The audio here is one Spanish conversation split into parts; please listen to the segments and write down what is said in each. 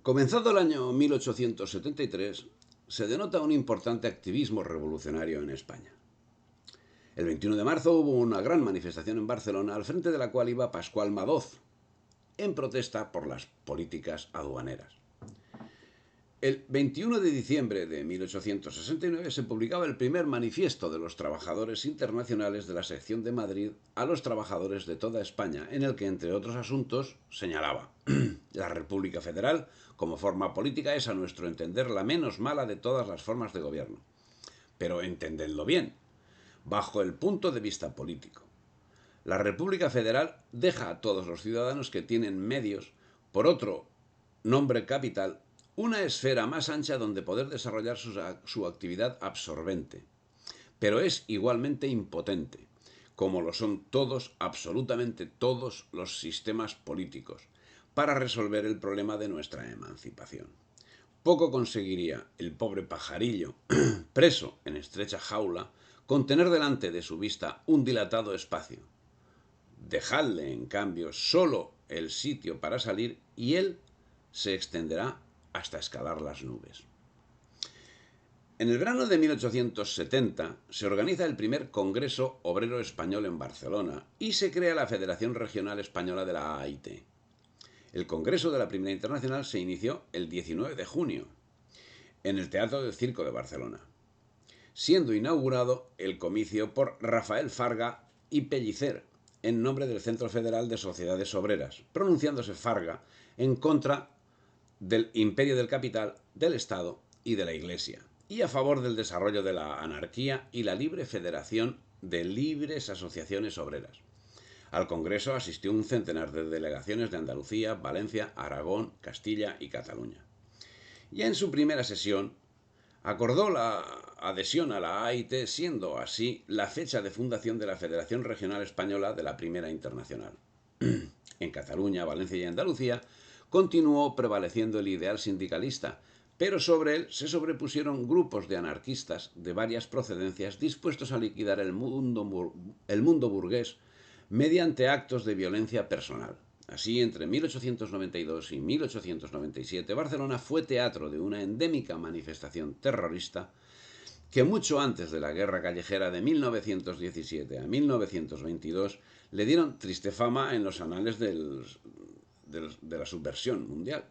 Comenzado el año 1873, se denota un importante activismo revolucionario en España. El 21 de marzo hubo una gran manifestación en Barcelona, al frente de la cual iba Pascual Madoz, en protesta por las políticas aduaneras. El 21 de diciembre de 1869 se publicaba el primer manifiesto de los trabajadores internacionales de la sección de Madrid a los trabajadores de toda España, en el que, entre otros asuntos, señalaba: la República Federal, como forma política, es a nuestro entender la menos mala de todas las formas de gobierno. Pero entendedlo bien, bajo el punto de vista político. La República Federal deja a todos los ciudadanos que tienen medios, por otro nombre capital, una esfera más ancha donde poder desarrollar su actividad absorbente. Pero es igualmente impotente, como lo son todos, absolutamente todos los sistemas políticos, para resolver el problema de nuestra emancipación. Poco conseguiría el pobre pajarillo, preso en estrecha jaula, con tener delante de su vista un dilatado espacio. Dejadle, en cambio, solo el sitio para salir y él se extenderá hasta escalar las nubes. En el verano de 1870 se organiza el primer Congreso Obrero Español en Barcelona y se crea la Federación Regional Española de la AIT. El Congreso de la Primera Internacional se inició el 19 de junio en el Teatro del Circo de Barcelona, siendo inaugurado el comicio por Rafael Farga y Pellicer, en nombre del Centro Federal de Sociedades Obreras, pronunciándose Farga en contra del imperio del capital, del Estado y de la Iglesia, y a favor del desarrollo de la anarquía y la libre federación de libres asociaciones obreras. Al Congreso asistió un centenar de delegaciones de Andalucía, Valencia, Aragón, Castilla y Cataluña. Ya en su primera sesión acordó la adhesión a la AIT, siendo así la fecha de fundación de la Federación Regional Española de la Primera Internacional. En Cataluña, Valencia y Andalucía continuó prevaleciendo el ideal sindicalista, pero sobre él se sobrepusieron grupos de anarquistas de varias procedencias dispuestos a liquidar el mundo burgués mediante actos de violencia personal. Así, entre 1892 y 1897, Barcelona fue teatro de una endémica manifestación terrorista que mucho antes de la guerra callejera de 1917 a 1922 le dieron triste fama en los anales de la subversión mundial.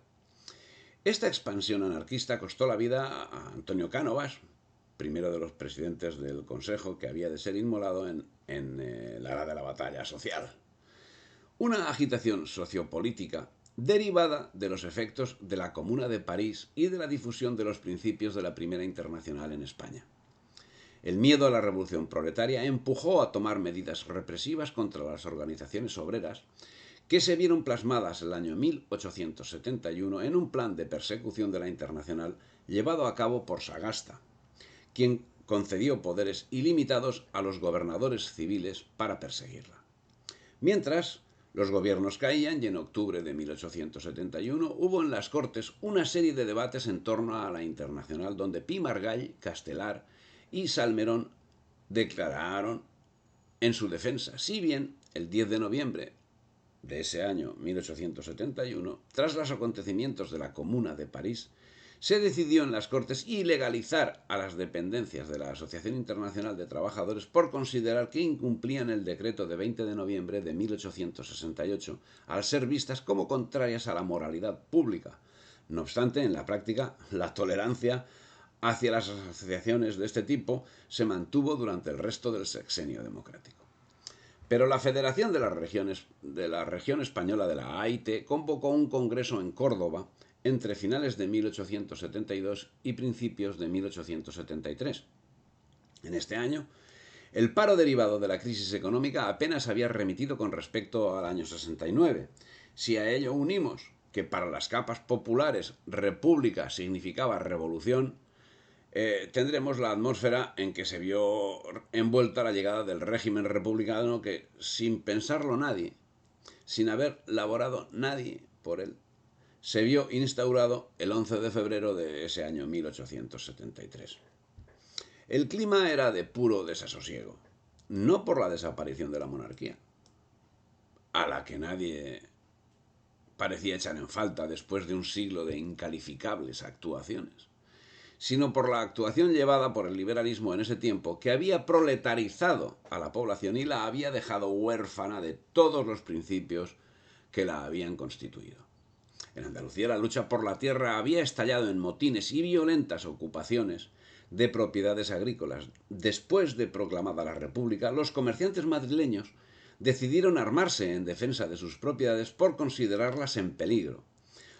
Esta expansión anarquista costó la vida a Antonio Cánovas, primero de los presidentes del Consejo, que había de ser inmolado en la hora de la batalla social. Una agitación sociopolítica derivada de los efectos de la Comuna de París y de la difusión de los principios de la Primera Internacional en España. El miedo a la revolución proletaria empujó a tomar medidas represivas contra las organizaciones obreras, que se vieron plasmadas el año 1871 en un plan de persecución de la Internacional llevado a cabo por Sagasta, quien concedió poderes ilimitados a los gobernadores civiles para perseguirla. Mientras los gobiernos caían y en octubre de 1871 hubo en las Cortes una serie de debates en torno a la Internacional, donde Pi Margall, Castelar y Salmerón declararon en su defensa, si bien el 10 de noviembre de ese año 1871, tras los acontecimientos de la Comuna de París, se decidió en las Cortes ilegalizar a las dependencias de la Asociación Internacional de Trabajadores por considerar que incumplían el decreto de 20 de noviembre de 1868, al ser vistas como contrarias a la moralidad pública. No obstante, en la práctica, la tolerancia hacia las asociaciones de este tipo se mantuvo durante el resto del sexenio democrático. Pero la Federación de la Región Española de la AIT convocó un congreso en Córdoba entre finales de 1872 y principios de 1873. En este año, el paro derivado de la crisis económica apenas había remitido con respecto al año 69. Si a ello unimos que para las capas populares república significaba revolución, tendremos la atmósfera en que se vio envuelta la llegada del régimen republicano que, sin pensarlo nadie, sin haber laborado nadie por él, se vio instaurado el 11 de febrero de ese año 1873. El clima era de puro desasosiego, no por la desaparición de la monarquía, a la que nadie parecía echar en falta después de un siglo de incalificables actuaciones, sino por la actuación llevada por el liberalismo en ese tiempo, que había proletarizado a la población y la había dejado huérfana de todos los principios que la habían constituido. En Andalucía la lucha por la tierra había estallado en motines y violentas ocupaciones de propiedades agrícolas. Después de proclamada la República, los comerciantes madrileños decidieron armarse en defensa de sus propiedades por considerarlas en peligro.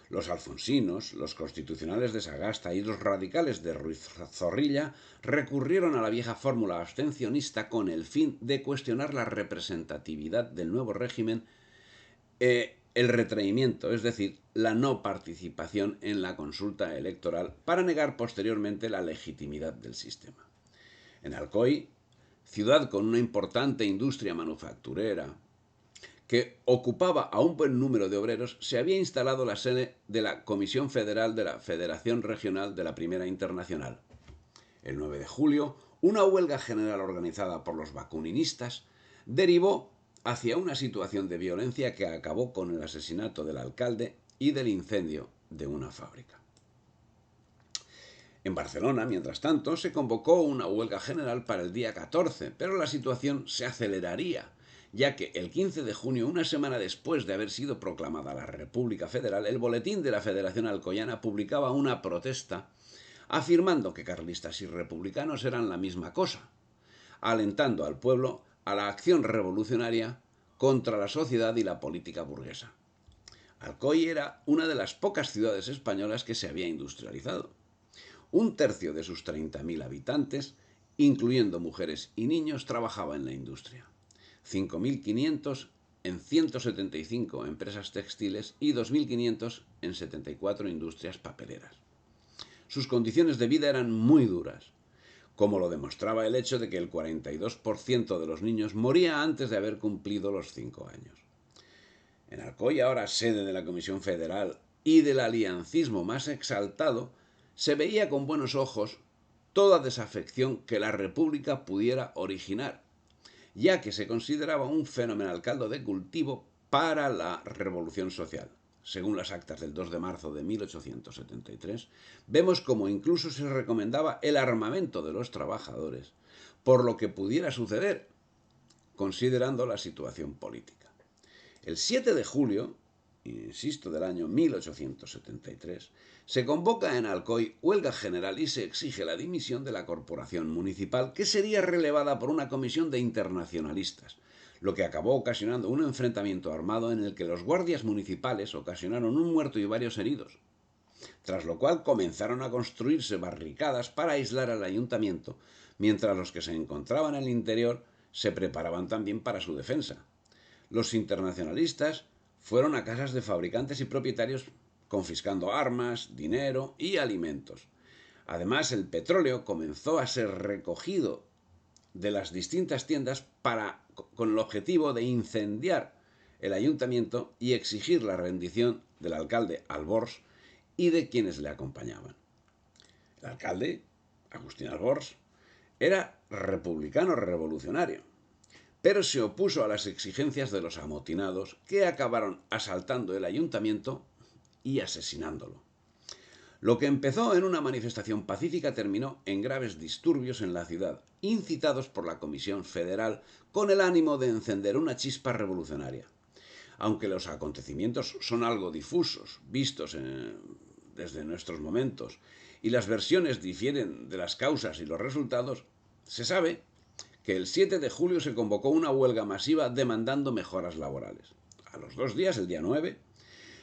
Los alfonsinos, los constitucionales de Sagasta y los radicales de Ruiz Zorrilla recurrieron a la vieja fórmula abstencionista con el fin de cuestionar la representatividad del nuevo régimen, el retraimiento, es decir, la no participación en la consulta electoral, para negar posteriormente la legitimidad del sistema. En Alcoy, ciudad con una importante industria manufacturera, que ocupaba a un buen número de obreros, se había instalado la sede de la Comisión Federal de la Federación Regional de la Primera Internacional. El 9 de julio, una huelga general organizada por los bakuниnistas derivó hacia una situación de violencia que acabó con el asesinato del alcalde y del incendio de una fábrica. En Barcelona, mientras tanto, se convocó una huelga general para el día 14, pero la situación se aceleraría, ya que el 15 de junio, una semana después de haber sido proclamada la República Federal, el Boletín de la Federación Alcoyana publicaba una protesta afirmando que carlistas y republicanos eran la misma cosa, alentando al pueblo a la acción revolucionaria contra la sociedad y la política burguesa. Alcoy era una de las pocas ciudades españolas que se había industrializado. Un tercio de sus 30.000 habitantes, incluyendo mujeres y niños, trabajaba en la industria. 5.500 en 175 empresas textiles y 2.500 en 74 industrias papeleras. Sus condiciones de vida eran muy duras, como lo demostraba el hecho de que el 42% de los niños moría antes de haber cumplido los 5 años. En Alcoy, ahora sede de la Comisión Federal y del aliancismo más exaltado, se veía con buenos ojos toda desafección que la República pudiera originar, ya que se consideraba un fenomenal caldo de cultivo para la revolución social. Según las actas del 2 de marzo de 1873, vemos como incluso se recomendaba el armamento de los trabajadores por lo que pudiera suceder, considerando la situación política. El 7 de julio, insisto, del año 1873, se convoca en Alcoy huelga general y se exige la dimisión de la corporación municipal, que sería relevada por una comisión de internacionalistas, lo que acabó ocasionando un enfrentamiento armado en el que los guardias municipales ocasionaron un muerto y varios heridos, tras lo cual comenzaron a construirse barricadas para aislar al ayuntamiento, mientras los que se encontraban en el interior se preparaban también para su defensa. Los internacionalistas fueron a casas de fabricantes y propietarios confiscando armas, dinero y alimentos. Además, el petróleo comenzó a ser recogido de las distintas tiendas con el objetivo de incendiar el ayuntamiento y exigir la rendición del alcalde Albors y de quienes le acompañaban. El alcalde, Agustín Albors, era republicano revolucionario, pero se opuso a las exigencias de los amotinados, que acabaron asaltando el ayuntamiento y asesinándolo. Lo que empezó en una manifestación pacífica terminó en graves disturbios en la ciudad, incitados por la Comisión Federal con el ánimo de encender una chispa revolucionaria. Aunque los acontecimientos son algo difusos, vistos desde nuestros momentos, y las versiones difieren de las causas y los resultados, se sabe que el 7 de julio se convocó una huelga masiva demandando mejoras laborales. A los 2 días, el día 9,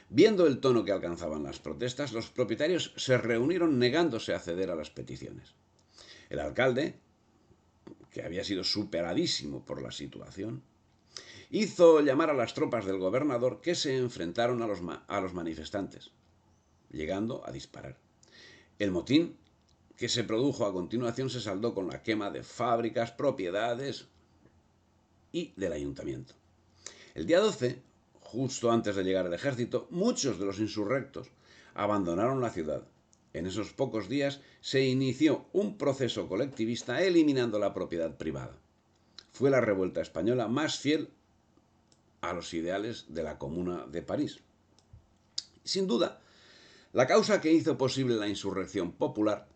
viendo el tono que alcanzaban las protestas, los propietarios se reunieron negándose a ceder a las peticiones. El alcalde, que había sido superadísimo por la situación, hizo llamar a las tropas del gobernador, que se enfrentaron a los manifestantes, llegando a disparar. El motín que se produjo a continuación se saldó con la quema de fábricas, propiedades y del ayuntamiento. El día 12, justo antes de llegar el ejército, muchos de los insurrectos abandonaron la ciudad. En esos pocos días se inició un proceso colectivista eliminando la propiedad privada. Fue la revuelta española más fiel a los ideales de la Comuna de París. Sin duda, la causa que hizo posible la insurrección popular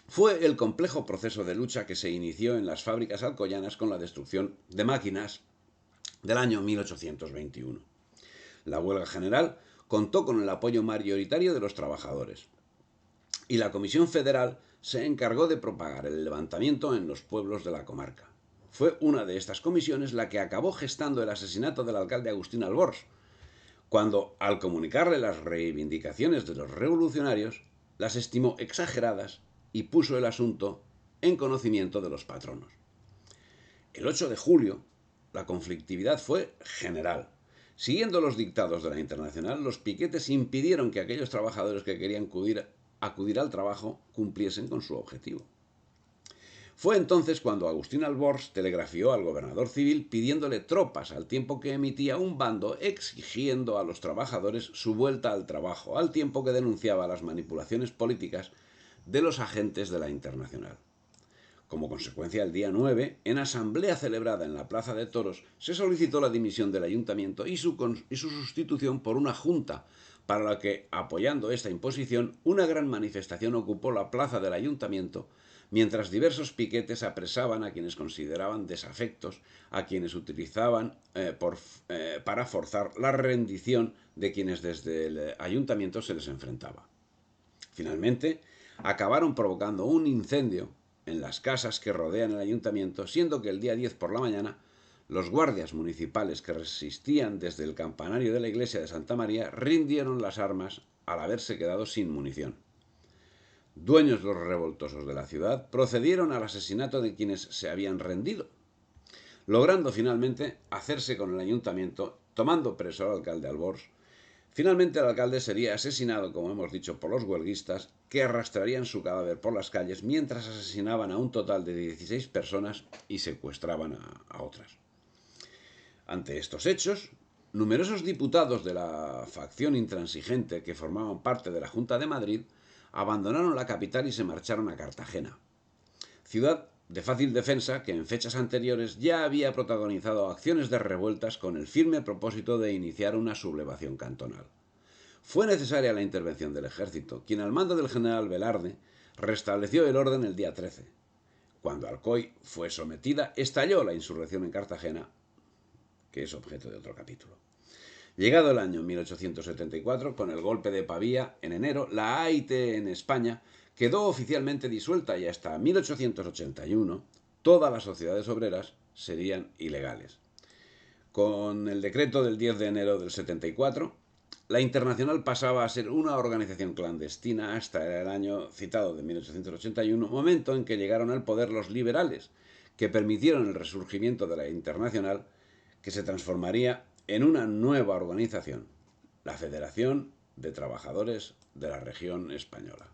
fue el complejo proceso de lucha que se inició en las fábricas alcoyanas con la destrucción de máquinas del año 1821. La huelga general contó con el apoyo mayoritario de los trabajadores y la Comisión Federal se encargó de propagar el levantamiento en los pueblos de la comarca. Fue una de estas comisiones la que acabó gestando el asesinato del alcalde Agustín Albors, cuando, al comunicarle las reivindicaciones de los revolucionarios, las estimó exageradas y puso el asunto en conocimiento de los patronos. El 8 de julio, la conflictividad fue general. Siguiendo los dictados de la Internacional, los piquetes impidieron que aquellos trabajadores que querían acudir al trabajo cumpliesen con su objetivo. Fue entonces cuando Agustín Albors telegrafió al gobernador civil pidiéndole tropas al tiempo que emitía un bando exigiendo a los trabajadores su vuelta al trabajo, al tiempo que denunciaba las manipulaciones políticas de los agentes de la Internacional. Como consecuencia, el día 9, en asamblea celebrada en la Plaza de Toros, se solicitó la dimisión del ayuntamiento y su sustitución por una junta, para la que, apoyando esta imposición, una gran manifestación ocupó la plaza del ayuntamiento, mientras diversos piquetes apresaban a quienes consideraban desafectos, a quienes utilizaban para forzar la rendición de quienes desde el ayuntamiento se les enfrentaba. Finalmente, acabaron provocando un incendio en las casas que rodean el ayuntamiento, siendo que el día 10 por la mañana los guardias municipales que resistían desde el campanario de la iglesia de Santa María rindieron las armas al haberse quedado sin munición. Dueños los revoltosos de la ciudad procedieron al asesinato de quienes se habían rendido, logrando finalmente hacerse con el ayuntamiento, tomando preso al alcalde Albors. Finalmente el alcalde sería asesinado, como hemos dicho, por los huelguistas, que arrastrarían su cadáver por las calles mientras asesinaban a un total de 16 personas y secuestraban a otras. Ante estos hechos, numerosos diputados de la facción intransigente que formaban parte de la Junta de Madrid abandonaron la capital y se marcharon a Cartagena, ciudad de fácil defensa que en fechas anteriores ya había protagonizado acciones de revueltas con el firme propósito de iniciar una sublevación cantonal. Fue necesaria la intervención del ejército, quien al mando del general Velarde restableció el orden el día 13. Cuando Alcoy fue sometida, estalló la insurrección en Cartagena, que es objeto de otro capítulo. Llegado el año 1874, con el golpe de Pavía en enero, la AIT en España quedó oficialmente disuelta y hasta 1881 todas las sociedades obreras serían ilegales. Con el decreto del 10 de enero del 74, la Internacional pasaba a ser una organización clandestina hasta el año citado de 1881, momento en que llegaron al poder los liberales, que permitieron el resurgimiento de la Internacional, que se transformaría en una nueva organización, la Federación de Trabajadores de la Región Española.